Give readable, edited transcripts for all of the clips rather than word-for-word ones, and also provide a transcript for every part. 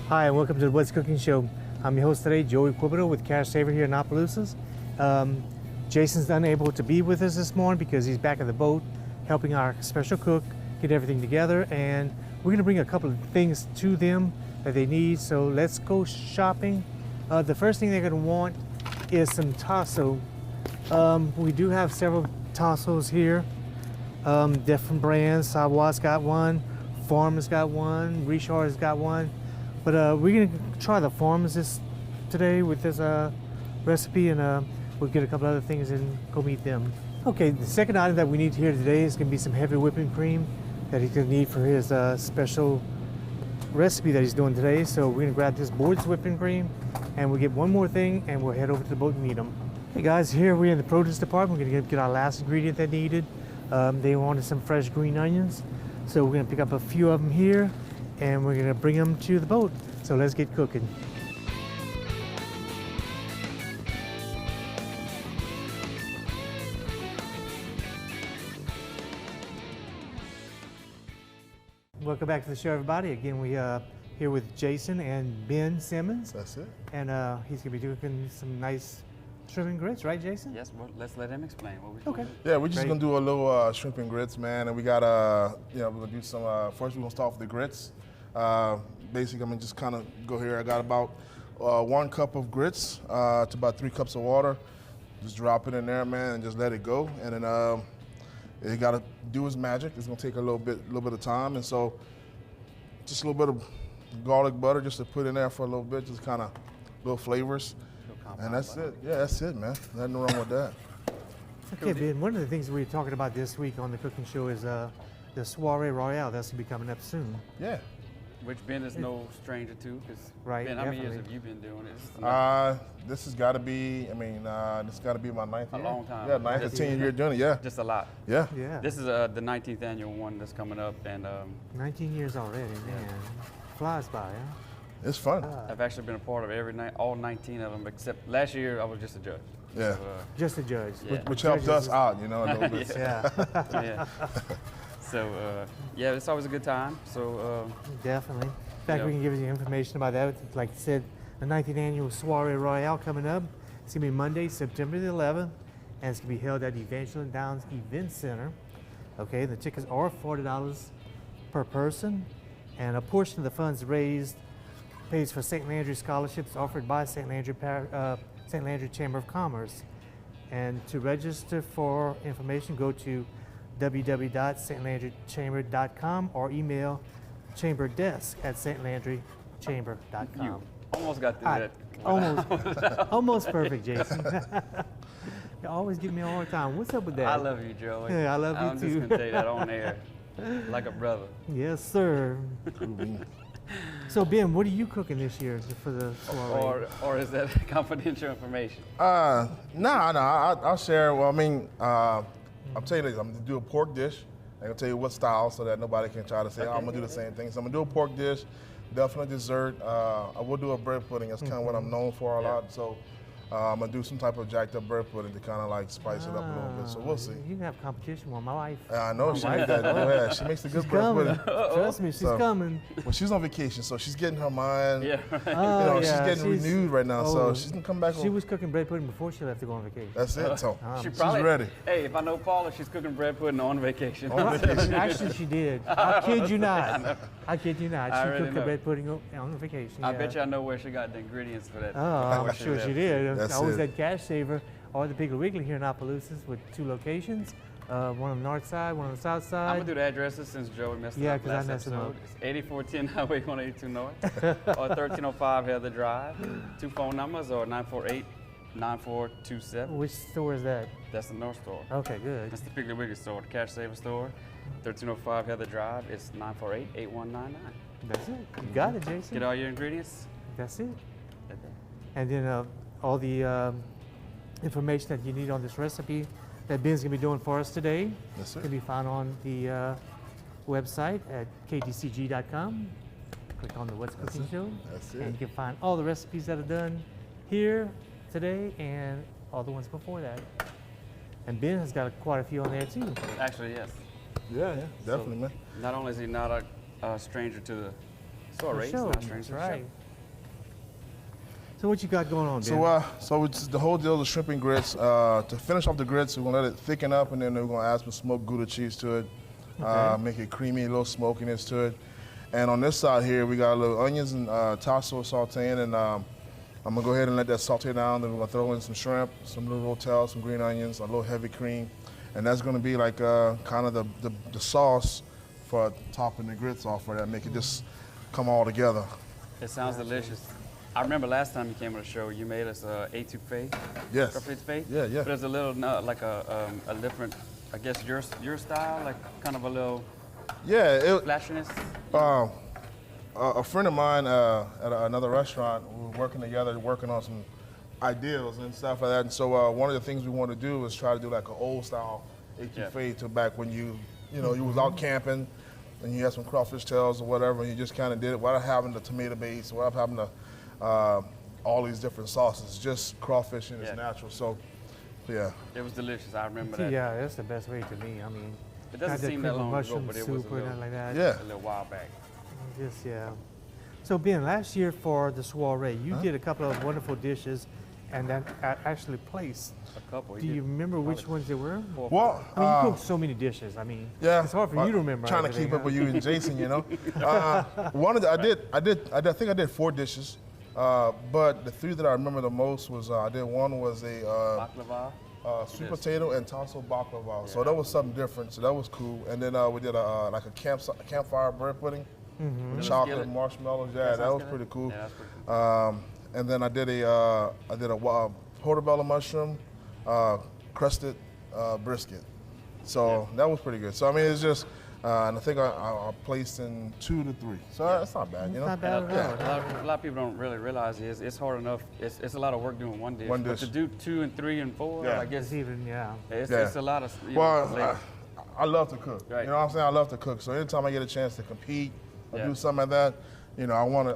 Hi, and welcome to the What's Cooking Show. I'm your host today, Joey Quibido with Cash Saver here in Opelousas. Jason's unable to be with us this morning because he's back at the boat helping our special cook get everything together, and we're going to bring a couple of things to them that they need. So let's go shopping. The first thing they're going to want is some tasso. We do have several tassos here, different brands. Savoi's got one, Farmer's got one, Richard's got one. But we're gonna try the Farmer's today with this recipe, and we'll get a couple other things and go meet them. Okay, the second item that we need here today is gonna be some heavy whipping cream that he's gonna need for his special recipe that he's doing today. So we're gonna grab this Board's whipping cream, and we'll get one more thing, and we'll head over to the boat and meet them. Hey guys, here we're in the produce department. We're gonna get our last ingredient that needed. They wanted some fresh green onions, so we're gonna pick up a few of them here, and we're gonna bring them to the boat. So let's get cooking. Welcome back to the show, everybody. Again, we here with Jason and Ben Simmons. That's it. And he's gonna be cooking some nice shrimp and grits, right, Jason? Yes, well, let's let him explain what we're Okay. doing. Yeah, we're just gonna do a little shrimp and grits, man. And we got we're gonna do some. First, we're gonna start with the grits. Basically, I'm gonna just kind of go here. I got about 1 cup of grits to about 3 cups of water. Just drop it in there, man, and just let it go. And then it gotta do its magic. It's gonna take a little bit of time, and so just a little bit of garlic butter just to put in there for a little bit, just kind of little flavors. And that's it. Yeah, that's it, man. Nothing wrong with that. Okay, Ben, one of the things we're talking about this week on the cooking show is the Soiree Royale. That's going to be coming up soon. Yeah. Which Ben is no stranger to, because Right, Ben, how many years definitely. have you been doing this? This has got to be, this got to be my 9th A year. long time. Yeah, 9th or 10th year doing it, yeah. Just a lot. Yeah. Yeah. This is the 19th annual one that's coming up, and 19 years already, man. Flies by, huh? It's fun. I've actually been a part of every night, all 19 of them, except last year I was just a judge. Yeah. So, Just a judge. Yeah. Which helps us out, you know, a little bit. Yeah, yeah. So, yeah, it's always a good time. So, definitely. In fact, Yeah. we can give you information about that. Like I said, the 19th annual Soiree Royale coming up. It's going to be Monday, September the 11th, and it's going to be held at Evangeline Downs Event Center. Okay, the tickets are $40 per person, and a portion of the funds raised pays for St. Landry scholarships offered by St. Landry Chamber of Commerce. And to register for information, go to www.stlandrychamber.com or email chamberdesk@stlandrychamber.com. you almost got through that. Almost perfect, Jason. You always give me a hard time. What's up with that? I love you, Joey. Yeah, I love you I'm too. just going to tell you that on air, like a brother. Yes, sir. So Ben, what are you cooking this year for the soiree? Or is that confidential information? No, I'll share. Well, I'll tell you this, I'm gonna do a pork dish. I'm gonna tell you what style so that nobody can try to say, I'm gonna do the same thing. So I'm gonna do a pork dish, definitely dessert. I will do a bread pudding. That's kind of what I'm known for a lot. So I'm gonna do some type of jacked up bread pudding to kind of like spice it up a little bit. So we'll see. You can have competition with my wife. I know she did that. Yeah, she makes a good bread Coming. pudding. Trust me, she's So- coming. Well, she's on vacation, so she's getting her mind. Yeah, right. Oh, She's getting renewed right now, so she's gonna come back. She was cooking bread pudding before she left to go on vacation. That's it. So She she's probably, ready. Hey, if I know Paula, she's cooking bread pudding on vacation. Actually, she did. I kid you not. I kid you not. I She really cooked the know. bread pudding on vacation. I yeah. bet you I know where she got the ingredients for that. Oh, I'm Where sure left. she did. That's Always it. that Cash Saver or the Piggly Wiggly here in Opelousas with 2 locations. One on the north side, one on the south I'm side. gonna do the addresses since Joey messed Yeah, up 'cause I last messed them episode. up. It's 8410 Highway 182 North or 1305 Heather Drive. 2 phone numbers or 948-9427. Which store is that? That's the North Store. Okay, good. That's the Piggly Wiggly store, the Cash Saver store. 1305 Heather Drive. It's 948-8199. That's it. You got it, Jason. Get all your ingredients. That's it. Right there. And then all the information that you need on this recipe that Ben's gonna be doing for us today Yes, sir. can be found on the website at ktcg.com. Click on the What's Cooking Show. That's And it. you can find all the recipes that are done here today and all the ones before that. And Ben has got quite a few on there too. Actually, yes. Yeah, definitely, man. Not only is he not a stranger to the soiree. Show. Not strange to the Right. chef. So what you got going on, Ben? So it's the whole deal of the shrimp and grits. To finish off the grits, we're gonna let it thicken up, and then we're gonna add some smoked Gouda cheese to it, Okay. make it creamy, a little smokiness to it. And on this side here, we got a little onions and tasso sauteing, and I'm gonna go ahead and let that saute down. Then we're gonna throw in some shrimp, some little rotel, some green onions, a little heavy cream, and that's gonna be like kind of the sauce for topping the grits off for that, make it just come all together. It sounds delicious. I remember last time you came on the show, you made us étouffée. Yes. Shrimp étouffée. Yeah, yeah. But it's a little like a different, I guess your style, like kind of a little Yeah, flashiness. a friend of mine at another restaurant, we were working together, working on some ideals and stuff like that. And so one of the things we want to do is try to do like an old style étouffée to back when you was out camping and you had some crawfish tails or whatever, and you just kind of did it without having the tomato base, without having the all these different sauces, just crawfish in its natural. So, yeah. It was delicious. I remember that. Yeah, that's the best way to me. I mean, It doesn't not seem that cream of long ago, mushroom but it was a soup or little, nothing like that. Yeah. a little while back. Just yeah. So Ben, last year for the soiree, you did a couple of wonderful dishes, and that actually placed. A couple. Do you remember which ones they were? Well, I mean, you cooked so many dishes. I mean, yeah, it's hard for you to remember. Trying to everything, keep up huh? with you and Jason, you know. One of the, I think I did 4 dishes, but the 3 that I remember the most was a baklava. sweet potato and tasso baklava. So that was something different. So that was cool. And then we did like a campfire bread pudding with chocolate and marshmallows. Yeah, that was pretty cool. Yeah, that's pretty cool. And then I did a portobello mushroom crusted brisket. So that was pretty good. So I mean, it's just, and I think I placed in 2 to 3. So that's not bad, you know. Not bad at all. A lot of people don't really realize is it's hard enough. It's a lot of work doing one dish. One But dish. to do 2 and 3 and 4, Yeah. I guess It's even, yeah. it's a lot of. Well, I love to cook. Right. You know what I'm saying? I love to cook. So anytime I get a chance to compete or Yeah. do something like that, you know, I want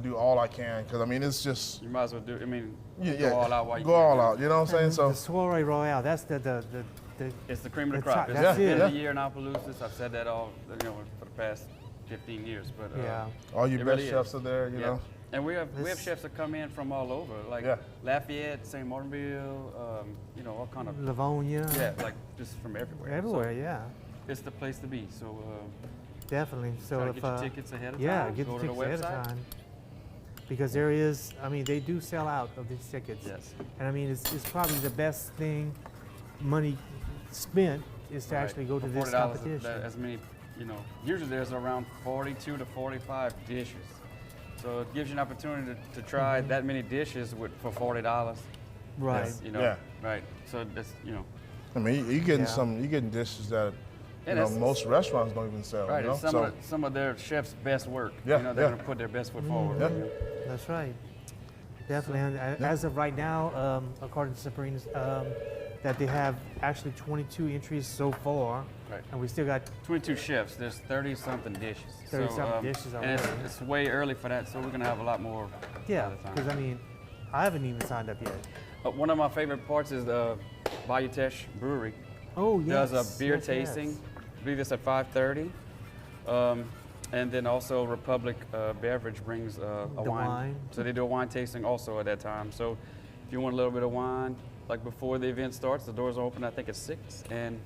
to do all I can because I mean it's just you might as well do. I mean, yeah, go all out while you go can. all out. You know what I'm saying? So The soiree royale, that's the It's the cream of the The crop. top- It's that's the it. end of the Yeah. year in Opelousas. I've said that all for the past 15 years. But yeah. all your It best really is. chefs are there. You yeah. know. And we have This- chefs that come in from all over, like Yeah. Lafayette, St. Martinville, all kind of Livonia. like just from everywhere. Everywhere, So yeah. it's the place to be. So Definitely. So try to if get your tickets ahead of yeah, time. get Go the to the tickets ahead website. of time. Because there is, I mean, they do sell out of these tickets. Yes. And I mean, it's probably the best thing money spent is to Right. actually go to For this $40, competition. As many, usually there's around 42 to 45 dishes. So it gives you an opportunity to try that many dishes for $40. Right. That's, Yeah. Right. So that's, I mean, you getting Yeah. you getting dishes that Yeah, you know that's- most restaurants don't even sell. right. You know? It's So some of their chefs' best work. Yeah, They're yeah. going to put their best foot forward. yeah. That's right. Definitely. And as of right now, according to Sabrina's, that they have actually 22 entries so far. Right. And we still got 22 chefs. There's 30-something dishes. 30-something dishes And it's, already. it's way early for that, so we're going to have a lot more yeah, by the time. because I mean, I haven't even signed up yet. One of my favorite parts is the Bayouteche Brewery. Oh, yes. Does a beer yes, tasting. yes. I believe it's at 5:30. And then also Republic Beverage brings a The wine. So they do a wine tasting also at that time. So if you want a little bit of wine, like before the event starts, the doors are open I think at 6, and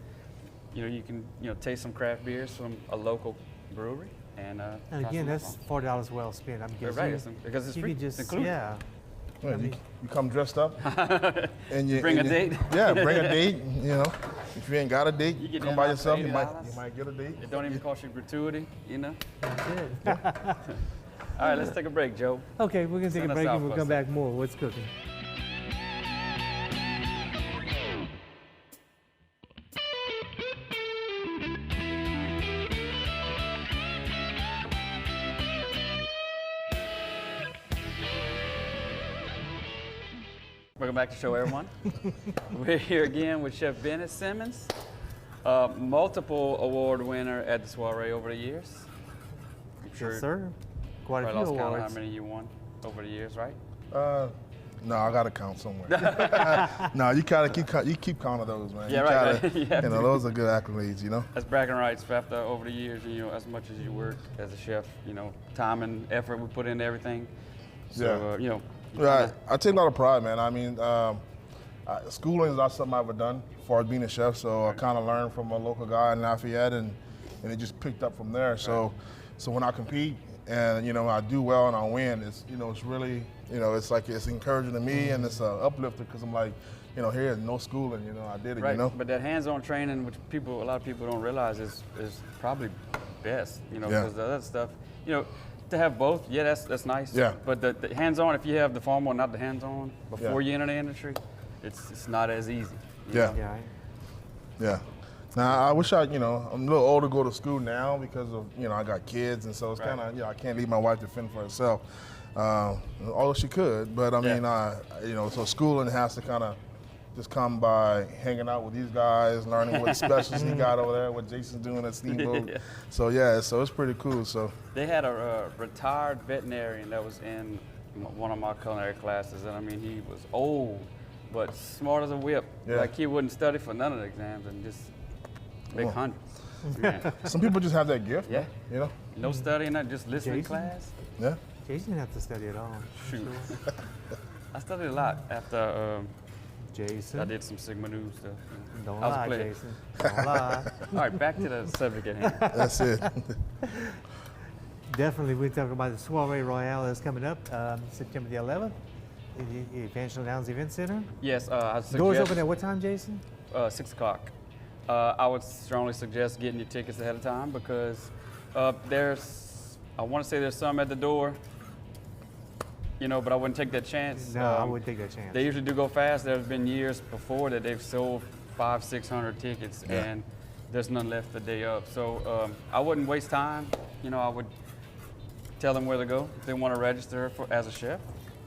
you can taste some craft beers from a local brewery. And And try again, some that's $40 well spent. I'm guessing. right, because it's you free. can just It's included. yeah. Well, I mean- you come dressed up and you Bring and a you- date. Yeah, bring a date. You know, if you ain't got a date, You get come in by line for yourself. You $80. might get a date. It don't even cost you gratuity. That's it. All right, let's take a break, Joe. Okay, we're gonna take Send a us break out and we'll for a come back more. What's cooking? Welcome back to the show, everyone. We're here again with Chef Bennett Simmons, multiple award winner at the soiree over the years. I'm sure Yes, sir. Quite a probably few lost count of awards. how many you won over the years, right? No, I gotta count somewhere. No, you keep count of those, man. Yeah, you right. Gotta, You have to. those are good accolades, you know. As bragging rights after over the years, as much as you work as a chef, time and effort we put into everything. So, Yeah. Right. I take a lot of pride, man. I mean, schooling is not something I've ever done as far as being a chef, so I kind of learned from a local guy in Lafayette, and it just picked up from there. So when I compete and I do well and I win, it's it's really it's like it's encouraging to me and it's an uplifter because I'm like here no schooling, I did it, Right. But that hands-on training, which a lot of people don't realize, is probably best, because the other stuff, to have both, yeah, that's nice. Yeah. But the hands-on, if you have the formal, not the hands-on, before you enter the industry, it's not as easy. Yeah. Yeah. Yeah. Now I wish I'm a little older to go to school now because of I got kids, and so it's kind of I can't leave my wife to fend for herself, although she could. But I mean so schooling has to kind of just come by hanging out with these guys, learning what specials he got over there, what Jason's doing at Steamboat. Yeah. So it's pretty cool. So They had a retired veterinarian that was in one of my culinary classes, and I mean, he was old, but smart as a whip. Yeah. Like he wouldn't study for none of the exams and just make hundreds. Man. some people just have that gift. Yeah. Man, No studying, not just listening to Jason? class. Yeah. Jason didn't have to study at all. Shoot. I studied a lot after Jason. I did some Sigma News stuff. Don't I was a lie, player. Jason. Don't lie. All right, back to the subject at hand. That's it. Definitely, we're talking about the Soiree Royale that's coming up September the 11th at the Evangeline Downs Event Center. Yes, I suggest Doors open at what time, Jason? 6 o'clock. I would strongly suggest getting your tickets ahead of time because I want to say there's some at the door, but I wouldn't take that chance. No, I wouldn't take that chance. They usually do go fast. There's been years before that they've sold 500-600 tickets and there's none left the day of. So I wouldn't waste time. I would tell them where to go if they want to register as a chef.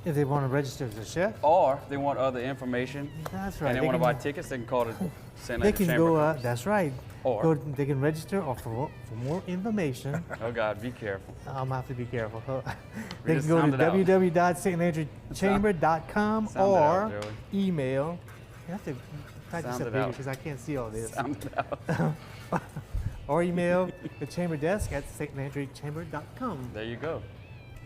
If they want to register as a chef, Or they want other information that's right. and they want to buy tickets, they can call the St. They Andrews can Chamber. go. That's right. Or- they can register, or for more information, Oh God, be careful. I'm gonna have to be careful. We They just can go to sounded out. www.standardchamber.com Sound it or out, Joey. email. You have to practice Sound up it bigger out. because I can't see all this. Sound it out. Or email the chamber desk at stlandrychamber.com. There you go.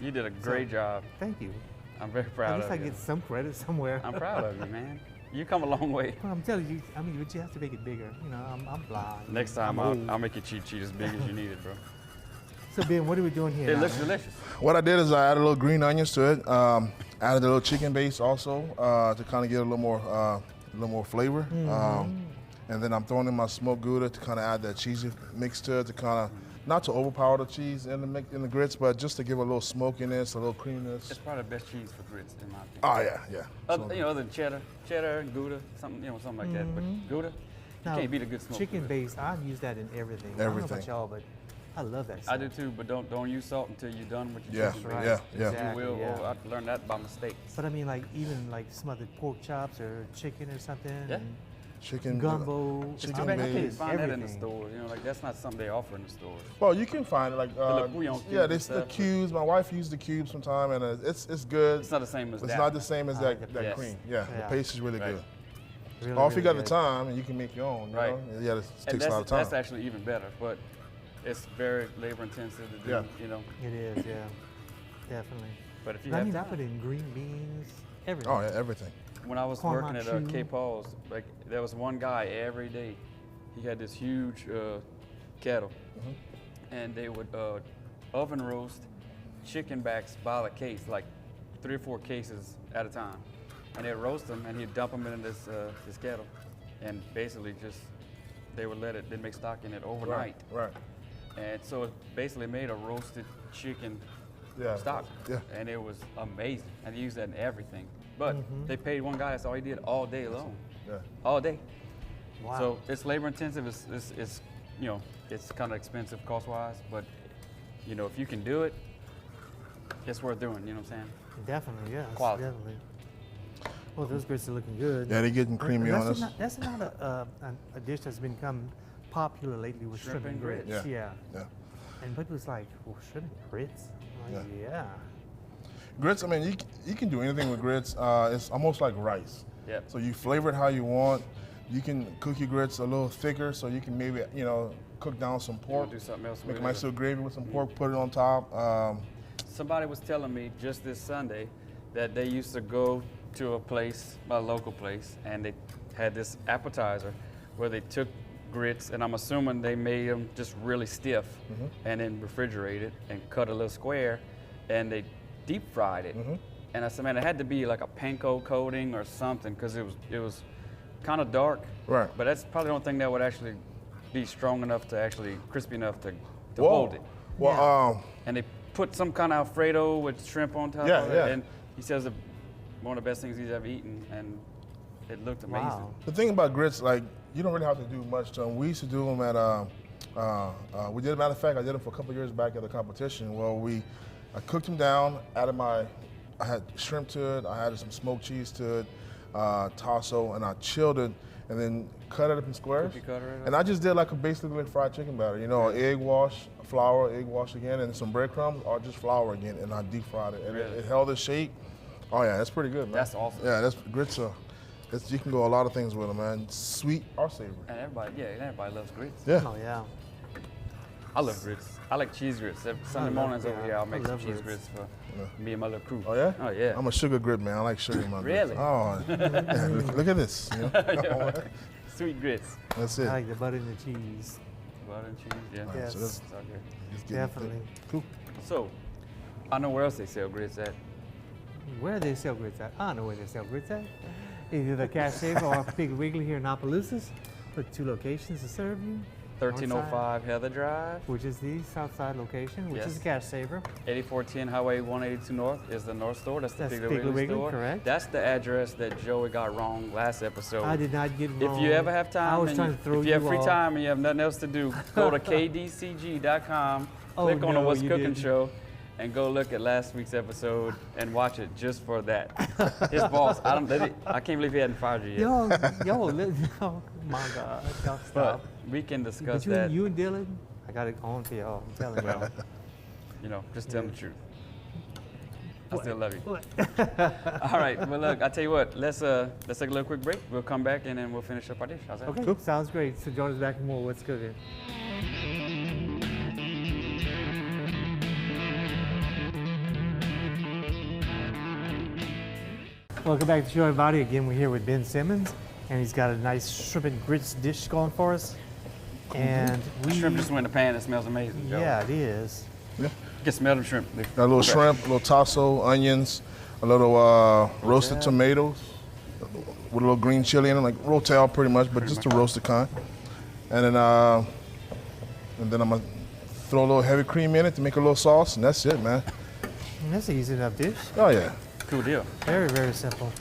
You did a great job. Thank you. I'm very At proud least of I you. get some credit somewhere. I'm proud of you, man. You come a long way. Well, I'm telling you, but you have to make it bigger. I'm blind. Next time I'm old. I'll make your cheat sheet as big as you need it, bro. So Ben, what are we doing here? It now, looks man? delicious. What I did is I added a little green onions to it. Added a little chicken base also to kind of get a little more flavor. And then I'm throwing in my smoked Gouda to kind of add that cheesy mix to it to kind of not to overpower the cheese in the grits, but just to give a little smokiness, a little creaminess. It's probably the best cheese for grits, in my opinion. Oh yeah. Other than cheddar and Gouda, something like that. But Gouda, Now, you can't beat a good smoked chicken Gouda. base, I've used that in everything. I don't know about Everything. y'all, but I love that I stuff. do too, but don't use salt until you're done with your Yeah, chicken. right. yeah. Exactly, You will. yeah. Oh, I learned that by mistake. But I mean, like even like smothered pork chops or chicken or something. Yeah. and Chicken Gumbo. It's Chicken too bad you base. can't find that in the Everything. store. Like that's not something they offer in the stores. Well, you can find it like little bouillon cubes and this the stuff. cubes. My wife used the cubes sometime, and it's good. It's not the same as It's that. not the same as that Yes. cream. Yeah, Yeah. the paste is really Right. good. Really, Or if you really got the good. time and you can make your own, you Right. know? Yeah, it And takes a lot of time. that's actually even better, but it's very labor intensive to do. Yeah. It is, yeah, definitely. But if you I have mean, I time. put in green beans, everything. Oh yeah, everything. When I was Corn working at machu. K. Paul's, like there was one guy every day. He had this huge kettle, and they would oven roast chicken backs by the case, like 3 or 4 cases at a time, and they'd roast them, and he'd dump them in this kettle, and basically just they'd make stock in it overnight, Right. and so it basically made a roasted chicken Yeah. stock, Yeah. and it was amazing, and they used that in everything. But they paid one guy, that's all he did all day long, Yeah. all day. Wow. So it's labor intensive. It's it's kind of expensive cost wise, but if you can do it, it's worth doing. You know what I'm saying? Definitely, yes. Quality. Definitely. Well, those grits are looking good. Yeah, they're getting creamy on us. That's not a dish that's become popular lately with Shrimp shrimp and and grits. grits. Yeah. And people was like, well, shrimp and grits? I'm like, yeah. Grits, I mean, you can do anything with grits. It's almost like rice. Yep. So you flavor it how you want. You can cook your grits a little thicker, so you can maybe, cook down some pork. Do something else Make with a nice it. little gravy with some pork, put it on top. Somebody was telling me just this Sunday that they used to go to a local place, and they had this appetizer where they took grits, and I'm assuming they made them just really stiff, and then refrigerated and cut a little square, and they deep fried it. And I said, man, it had to be like a panko coating or something, because it was kind of dark. Right. But that's probably the only thing that would actually be strong enough to actually crispy enough to Whoa. hold it. Well, And they put some kind of Alfredo with shrimp on top Yeah, of it. yeah. And he says one of the best things he's ever eaten, and it looked amazing. Wow. the thing about grits, like, you don't really have to do much to them. We used to do them at, matter of fact, I did them for a couple of years back at a competition. Well, I cooked them down, I had shrimp to it, I added some smoked cheese to it, tasso, and I chilled it, and then cut it up in squares. Cookie cutter it up? And I just did like basically like fried chicken batter, egg wash, flour, egg wash again, and some breadcrumbs, or just flour again, and I deep fried it. And Really? it held its shape. Oh yeah, that's pretty good, man. That's awesome. Yeah, grits are, you can go a lot of things with them, man. Sweet or savory. And everybody loves grits. Yeah. Oh yeah. I love grits. I like cheese grits. Sunday love- mornings over yeah, here, I'll I make some love cheese grits. grits for me and my little crew. Oh yeah? Oh yeah. I'm a sugar grit man. I like sugar in my grits. Really? Oh, yeah, look at this. Sweet grits. That's I it. like the butter and the cheese. Butter and cheese. Yeah. Right, Yes. so that's- It's out here. it's getting thick. Definitely. Cool. So, I know where else they sell grits at. Where do they sell grits at? I don't know where they sell grits at. Either the Cash Saver or Piggly Wiggly here in Opelousas. With 2 locations to serve you. 1305 Heather Drive, Which is the south side location, which Yes. is the Cash Saver. 8410 Highway 182 North is the North Store. That's the That's Piggly Piggly Wiggly Wiggly, store. correct. That's the address that Joey got wrong last episode. I did not get wrong. If you ever have time, I was and trying to throw if you have free off. time and you have nothing else to do, go to kdcg.com, Oh, click on the no, What's you Cooking didn't. show, and go look at last week's episode and watch it just for that. His boss, I can't believe he hadn't fired you yet. Oh my God, y'all But stop. we can discuss But that. you and Dylan, I got it on for y'all. I'm telling y'all. Just tell the truth. I still love you. What? All right. Well, look, I tell you what. Let's take a little quick break. We'll come back and then we'll finish up our dish. How's that? Okay, sounds great. So join us back in more What's Cooking. Welcome back to the show, everybody. Again, we're here with Ben Simmons, and he's got a nice shrimp and grits dish going for us. And we, Shrimp just went in the pan. It smells amazing, Joe. yeah, it is. You can smell them shrimp. Got a little shrimp, a little tasso, onions, a little roasted tomatoes with a little green chili in it, like rotel pretty much, but just a roasted kind. And then I'm gonna throw a little heavy cream in it to make a little sauce, and that's it, man. That's an easy enough dish. Oh yeah. Cool deal. Very, very simple.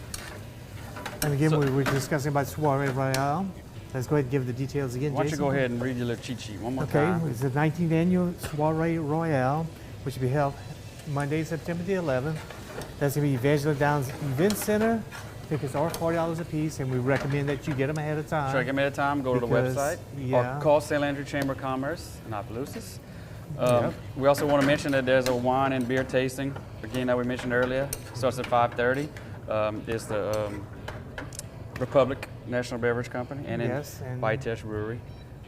And again, we were discussing about Soiree Royale. Let's go ahead and give the details again, Why don't you Jason. go ahead and read your little cheat sheet one more Okay, time? it's the 19th annual Soiree Royale, which will be held Monday, September the 11th. That's going to be Evangeline Downs Event Center. Tickets are $40 a piece, and we recommend that you get them ahead of time. Try to get me at a time, go to the Because, website yeah. or call St. Andrew Chamber of Commerce in Opelousas. Yep. We also want to mention that there's a wine and beer tasting, again, that we mentioned earlier. Starts at 5:30. It's the Republic National Beverage Company and Yes, and- Baitesh Brewery.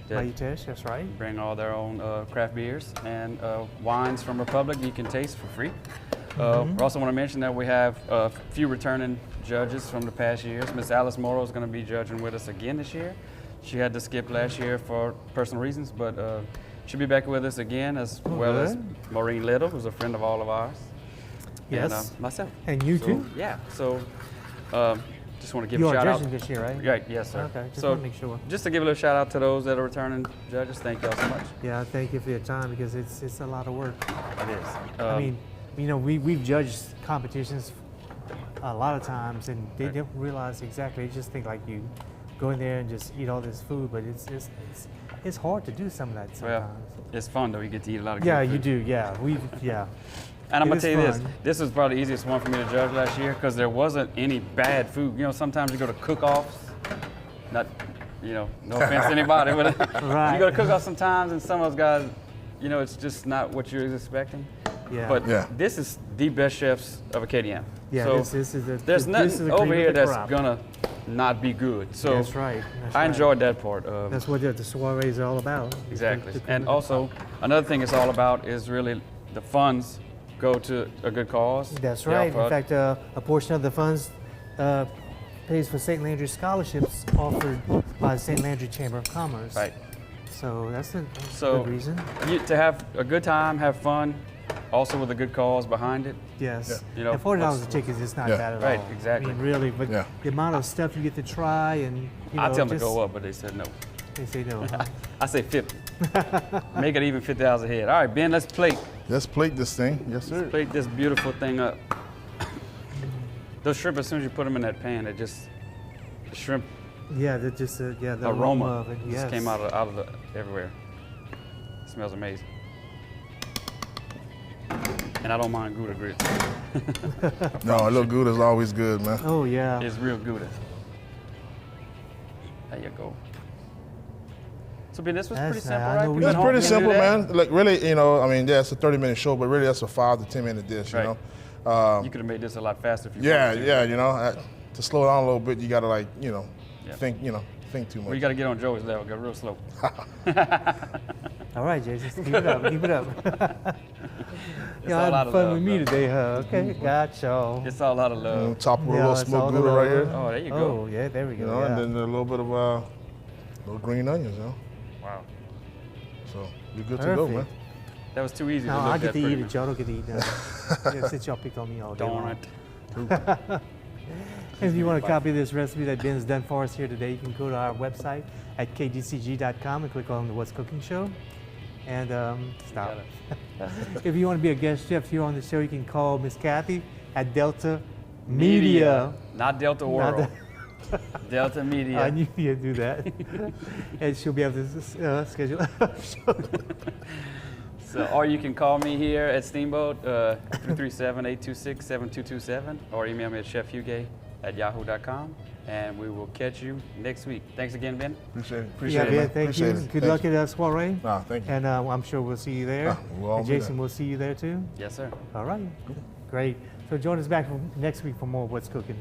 that Baytesh, that's right. bring all their own craft beers and wines from Republic you can taste for free. We also want to mention that we have a few returning judges from the past years. Miss Alice Morrow is going to be judging with us again this year. She had to skip last year for personal reasons, but she'll be back with us again, as well as good. Maureen Little, who's a friend of all of ours. Yes. And myself. And you So, too? Yeah. So just want to give You a are shout out. judging this year, right? Right, yes, sir. Okay, just so want to make sure. just to give a little shout out to those that are returning judges, thank y'all so much. Yeah, thank you for your time because it's a lot of work. It is. I mean, we've judged competitions a lot of times, and they Right. don't realize exactly. They just think like you go in there and just eat all this food, but it's hard to do some of that well, sometimes. it's fun though. You get to eat a lot of good Yeah, food. you do. Yeah, yeah. And I'm It gonna is tell you this. fun. This was probably the easiest one for me to judge last year because there wasn't any bad food. You know, sometimes you go to cook-offs. Not, no offense to anybody, but Right. you go to cook-offs sometimes, and some of those guys, it's just not what you're expecting. Yeah. But Yeah. this is the best chefs of Acadiana. Yeah, So this is a, there's this nothing is the over cream of here the that's crop. gonna not be good. So That's right. That's I right. enjoyed that part. That's what the soiree is all about. is Exactly. the cream And of the also, crop. another thing it's all about is really the funds go to a good cause. That's They right. offer- In fact, a portion of the funds pays for St. Landry scholarships offered by the St. Landry Chamber of Commerce. right. So that's a So good reason. to have a good time, have fun, also with a good cause behind it. Yes. You know, and $40 a what's- ticket is not Yeah. bad at Right, all. exactly. I mean, really, but Yeah. the amount of stuff you get to try and, you know, I tell them to just- go up, but they said no. They say no. Huh? I say 50. Make it even 50 hours ahead. All right, Ben, let's plate. Let's plate this thing. Yes, sir. Plate this beautiful thing up. Those shrimp, as soon as you put them in that pan, it just, the shrimp Yeah, they're just the aroma of it. Yes. just came out of the everywhere. It smells amazing. And I don't mind Gouda grits. No, a little Gouda is always good, man. Oh yeah. It's real Gouda. There you go. So Ben, this was That's pretty nice. simple, I right? know we You It's went pretty home, you can simple, do that. man. Like really, you know, I mean, yeah, it's a 30-minute show, but really that's a 5 to 10 minute dish, Right. you know. You could have made this a lot faster if you Yeah, wanted to. yeah, you know, to slow down a little bit, you gotta like, you know, Yeah. think too much. Well, you got to get on Joey's level, go real slow. All right, Jason. Keep it up. Keep it up. It's Y'all all out having of fun love, with me bro. today, huh? Okay, gotcha. It's all out of love. Top with a Yeah, little it's all smoked the Gouda right love. here. Oh, there you Oh, go. yeah, there we go. You know, yeah. and then a little bit of little green onions, you know. Wow. So you're good to go, man. Perfect. That was too easy No, to I look get that to pretty, eat man. it. Y'all don't get to eat that. Yeah, since y'all picked on me all day Darn long. it. If you want a copy of this recipe that Ben's done for us here today, you can go to our website at kgcg.com and click on the What's Cooking show. And stop. Got If you want to be a guest chef here on the show, you can call Miss Kathy at Delta Media. Not Delta Not World. Delta Media. I knew you'd do that. And she'll be able to schedule. So, or you can call me here at Steamboat, 337-826-7227, or email me at chefhugo@yahoo.com, and we will catch you next week. Thanks again, Ben. Appreciate it. Yeah, Appreciate it, Ben, man. thank Appreciate you. it. Good Thank luck you. at that soiree. Nah, thank you. And I'm sure we'll see you there. we'll all And be Jason, there. we'll see you there too. Yes, sir. All right. Great. So join us back next week for more What's Cooking.